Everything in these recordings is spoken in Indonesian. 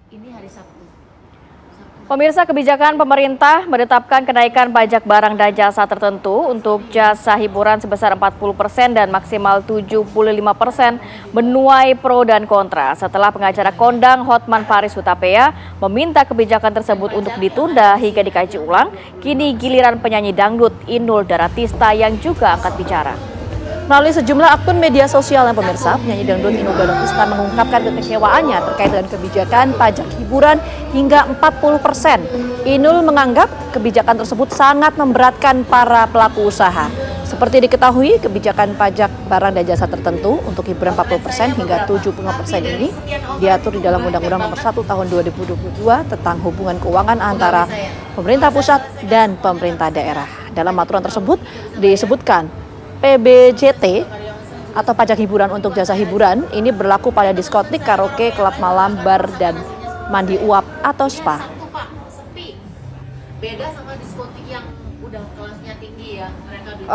Ini hari Sabtu. Pemirsa, kebijakan pemerintah menetapkan kenaikan pajak barang dan jasa tertentu untuk jasa hiburan sebesar 40% dan maksimal 75% menuai pro dan kontra setelah pengacara kondang Hotman Paris Hutapea meminta kebijakan tersebut untuk ditunda hingga dikaji ulang. Kini giliran penyanyi dangdut Inul Daratista yang juga angkat bicara. Melalui sejumlah akun media sosial yang pemirsa, penyanyi dangdut Inul Daratista mengungkapkan kekecewaannya terkait dengan kebijakan pajak hiburan hingga 40%. Inul menganggap kebijakan tersebut sangat memberatkan para pelaku usaha. Seperti diketahui, kebijakan pajak barang dan jasa tertentu untuk hiburan 40% hingga 75% ini diatur di dalam Undang-Undang Nomor 1 Tahun 2022 tentang hubungan keuangan antara pemerintah pusat dan pemerintah daerah. Dalam aturan tersebut disebutkan PBJT atau pajak hiburan untuk jasa hiburan ini berlaku pada diskotik, karaoke, klub malam, bar, dan mandi uap atau spa. Sepi. Beda sama diskotik yang udah kelasnya tinggi ya.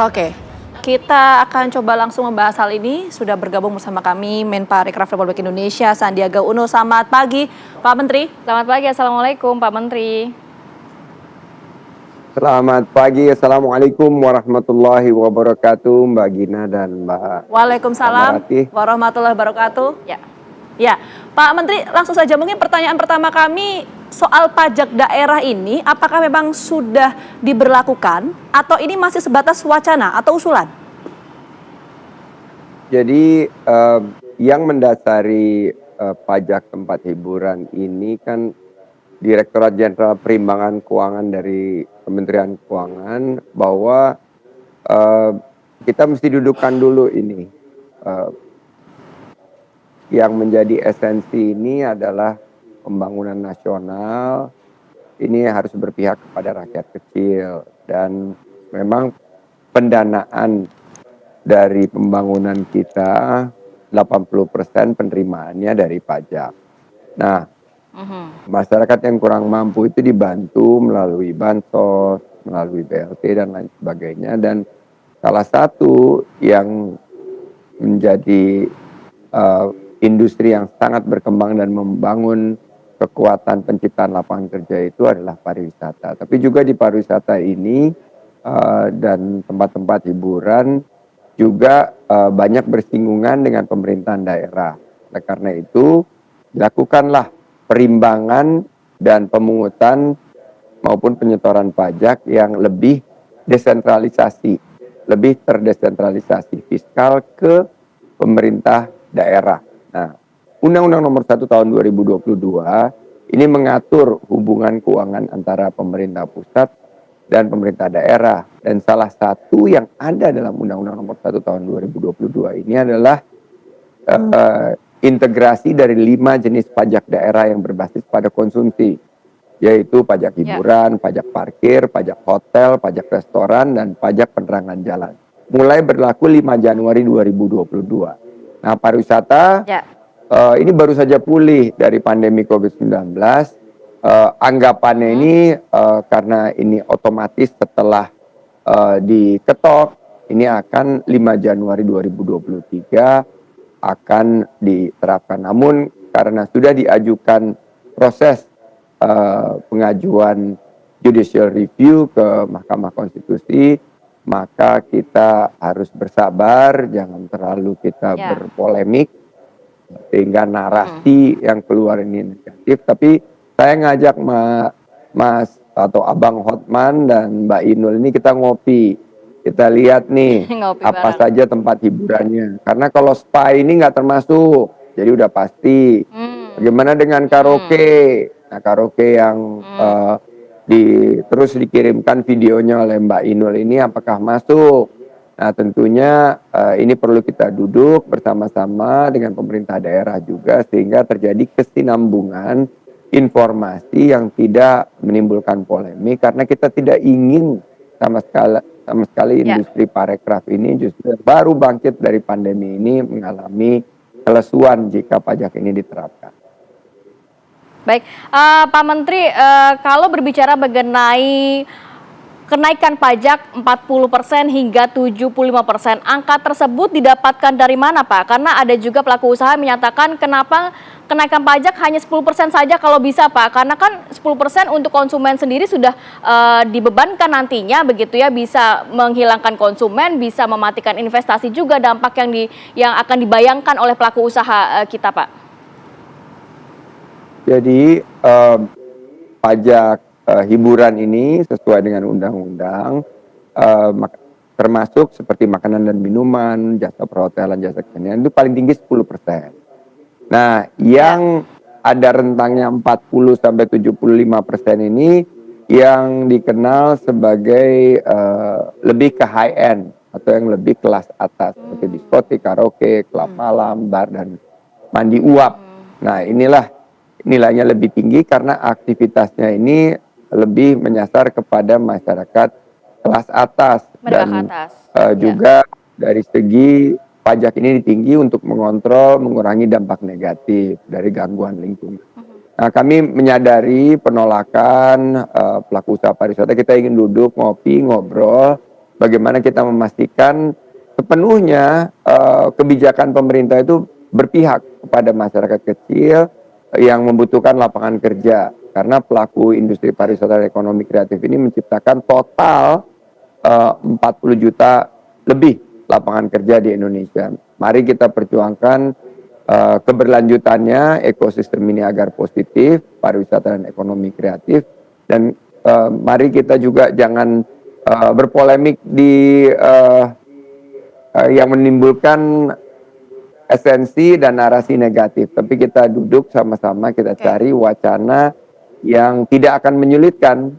Oke, kita akan coba langsung membahas hal ini. Sudah bergabung bersama kami Menparekraf Republik Indonesia Sandiaga Uno. Selamat pagi, Pak Menteri. Selamat pagi, Assalamualaikum Pak Menteri. Selamat pagi, Assalamualaikum warahmatullahi wabarakatuh, Mbak Gina dan Mbak Waalaikumsalam Samarati. warahmatullahi wabarakatuh. Ya, Pak Menteri, langsung saja mungkin pertanyaan pertama kami soal pajak daerah ini, apakah memang sudah diberlakukan atau ini masih sebatas wacana atau usulan? Jadi yang mendasari pajak tempat hiburan ini kan Direktorat Jenderal Perimbangan Keuangan dari Kementerian Keuangan bahwa kita mesti dudukkan dulu ini. Yang menjadi esensi ini adalah pembangunan nasional, ini harus berpihak kepada rakyat kecil. Dan memang pendanaan dari pembangunan kita 80% penerimaannya dari pajak. Nah, masyarakat yang kurang mampu itu dibantu melalui bansos, melalui BLT dan lain sebagainya. Dan salah satu yang menjadi industri yang sangat berkembang dan membangun kekuatan penciptaan lapangan kerja itu adalah pariwisata. Tapi juga di pariwisata ini dan tempat-tempat hiburan juga banyak bersinggungan dengan pemerintahan daerah. Oleh karena itu, dilakukanlah perimbangan dan pemungutan maupun penyetoran pajak yang lebih desentralisasi, lebih terdesentralisasi fiskal ke pemerintah daerah. Nah, Undang-Undang Nomor 1 Tahun 2022 ini mengatur hubungan keuangan antara pemerintah pusat dan pemerintah daerah. Dan salah satu yang ada dalam Undang-Undang Nomor 1 Tahun 2022 ini adalah integrasi dari 5 jenis pajak daerah yang berbasis pada konsumsi, yaitu pajak hiburan, pajak parkir, pajak hotel, pajak restoran, dan pajak penerangan jalan. Mulai berlaku 5 Januari 2022. Nah, pariwisata ini baru saja pulih dari pandemi COVID-19. Anggapannya ini karena ini otomatis setelah diketok, ini akan 5 Januari 2023 akan diterapkan. Namun karena sudah diajukan proses pengajuan judicial review ke Mahkamah Konstitusi, maka kita harus bersabar, jangan terlalu kita berpolemik sehingga narasi yang keluar ini negatif. Tapi saya ngajak Mas atau Abang Hotman dan Mbak Inul ini kita ngopi. Kita lihat nih apa saja tempat hiburannya. Karena kalau spa ini nggak termasuk, jadi udah pasti. Bagaimana dengan karaoke? Nah, karaoke yang terus dikirimkan videonya oleh Mbak Inul ini apakah masuk? Nah, tentunya ini perlu kita duduk bersama-sama dengan pemerintah daerah juga sehingga terjadi kesinambungan informasi yang tidak menimbulkan polemik, karena kita tidak ingin sama sekali industri parekraf ini justru baru bangkit dari pandemi ini mengalami kelesuan jika pajak ini diterapkan. Baik, Pak Menteri, kalau berbicara mengenai kenaikan pajak 40% hingga 75%, angka tersebut didapatkan dari mana, Pak? Karena ada juga pelaku usaha menyatakan kenapa kenaikan pajak hanya 10% saja kalau bisa Pak, karena kan 10% untuk konsumen sendiri sudah dibebankan nantinya begitu ya, bisa menghilangkan konsumen, bisa mematikan investasi juga dampak yang akan dibayangkan oleh pelaku usaha kita Pak. Jadi pajak hiburan ini sesuai dengan undang-undang termasuk seperti makanan dan minuman, jasa perhotelan, jasa kesenian itu paling tinggi 10%. Nah, yang ada rentangnya 40 sampai 75% ini yang dikenal sebagai lebih ke high end atau yang lebih kelas atas seperti diskotik, karaoke, klub malam, bar dan mandi uap. Nah, inilah nilainya lebih tinggi karena aktivitasnya ini lebih menyasar kepada masyarakat kelas atas dan juga dari segi pajak ini tinggi untuk mengontrol, mengurangi dampak negatif dari gangguan lingkungan. Nah, kami menyadari penolakan pelaku usaha pariwisata. Kita ingin duduk, ngopi, ngobrol, bagaimana kita memastikan sepenuhnya kebijakan pemerintah itu berpihak kepada masyarakat kecil yang membutuhkan lapangan kerja. Karena pelaku industri pariwisata dan ekonomi kreatif ini menciptakan total 40 juta lebih lapangan kerja di Indonesia. Mari kita perjuangkan keberlanjutannya ekosistem ini agar positif, pariwisata dan ekonomi kreatif. Dan mari kita juga jangan berpolemik di yang menimbulkan esensi dan narasi negatif. Tapi kita duduk sama-sama, kita cari wacana yang tidak akan menyulitkan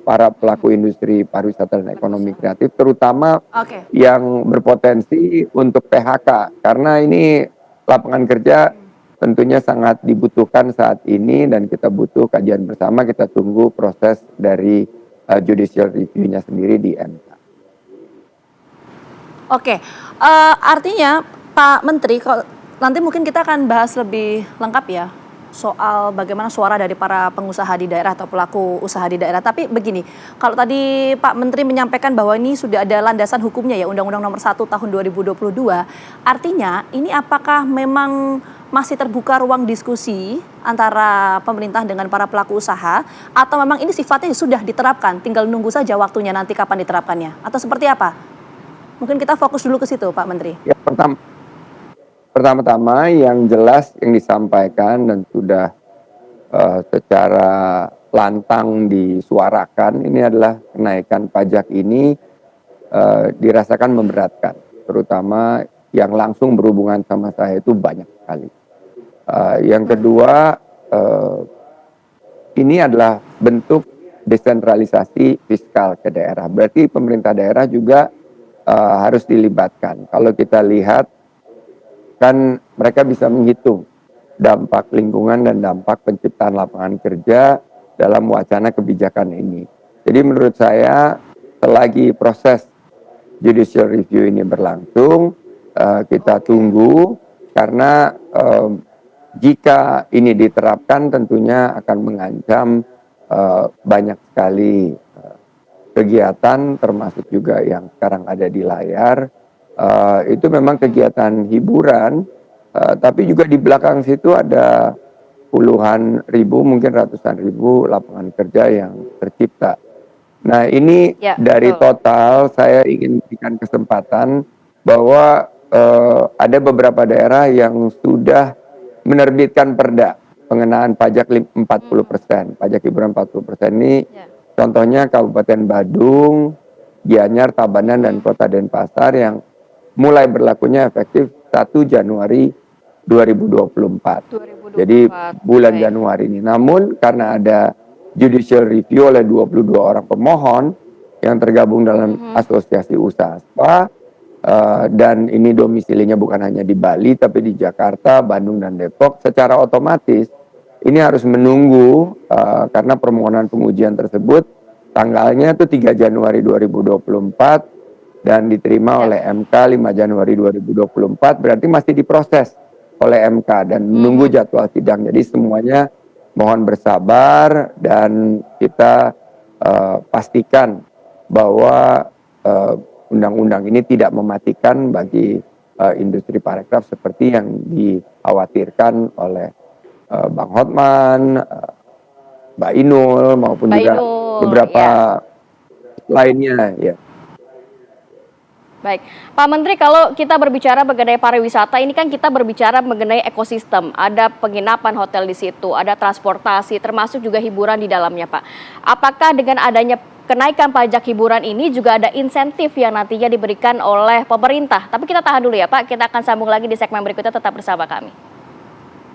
para pelaku industri pariwisata dan ekonomi kreatif, terutama yang berpotensi untuk PHK. Karena ini lapangan kerja tentunya sangat dibutuhkan saat ini dan kita butuh kajian bersama, kita tunggu proses dari judicial review-nya sendiri di MK. Oke, artinya Pak Menteri, kalau nanti mungkin kita akan bahas lebih lengkap ya soal bagaimana suara dari para pengusaha di daerah atau pelaku usaha di daerah. Tapi begini, kalau tadi Pak Menteri menyampaikan bahwa ini sudah ada landasan hukumnya ya, Undang-Undang Nomor 1 Tahun 2022, artinya ini apakah memang masih terbuka ruang diskusi antara pemerintah dengan para pelaku usaha, atau memang ini sifatnya sudah diterapkan, tinggal nunggu saja waktunya nanti kapan diterapkannya, atau seperti apa? Mungkin kita fokus dulu ke situ Pak Menteri. Ya, pertama-tama yang jelas yang disampaikan dan sudah secara lantang disuarakan ini adalah kenaikan pajak ini dirasakan memberatkan, terutama yang langsung berhubungan sama saya itu banyak sekali. Yang kedua, ini adalah bentuk desentralisasi fiskal ke daerah. Berarti pemerintah daerah juga harus dilibatkan. Kalau kita lihat kan mereka bisa menghitung dampak lingkungan dan dampak penciptaan lapangan kerja dalam wacana kebijakan ini. Jadi menurut saya selagi proses judicial review ini berlangsung, kita tunggu karena jika ini diterapkan tentunya akan mengancam banyak sekali kegiatan termasuk juga yang sekarang ada di layar. Itu memang kegiatan hiburan, tapi juga di belakang situ ada puluhan ribu, mungkin ratusan ribu lapangan kerja yang tercipta. Nah ini dari total saya ingin berikan kesempatan bahwa ada beberapa daerah yang sudah menerbitkan perda pengenaan pajak 40%, pajak hiburan 40% ini contohnya Kabupaten Badung, Gianyar, Tabanan, dan Kota Denpasar yang mulai berlakunya efektif 1 Januari 2024. Jadi bulan Januari ini. Namun karena ada judicial review oleh 22 orang pemohon yang tergabung dalam asosiasi usaha spa, dan ini domisilinya bukan hanya di Bali tapi di Jakarta, Bandung, dan Depok, secara otomatis ini harus menunggu karena permohonan pengujian tersebut tanggalnya itu 3 Januari 2024 dan diterima oleh MK 5 Januari 2024, berarti masih diproses oleh MK dan menunggu jadwal sidang. Jadi semuanya mohon bersabar dan kita pastikan bahwa undang-undang ini tidak mematikan bagi industri parekraf seperti yang dikhawatirkan oleh Bang Hotman, Mbak Inul maupun Mbak juga Inul, beberapa ya. lainnya ya. Baik, Pak Menteri, kalau kita berbicara mengenai pariwisata, ini kan kita berbicara mengenai ekosistem. Ada penginapan hotel di situ, ada transportasi, termasuk juga hiburan di dalamnya, Pak. Apakah dengan adanya kenaikan pajak hiburan ini juga ada insentif yang nantinya diberikan oleh pemerintah? Tapi kita tahan dulu ya, Pak. Kita akan sambung lagi di segmen berikutnya, tetap bersama kami.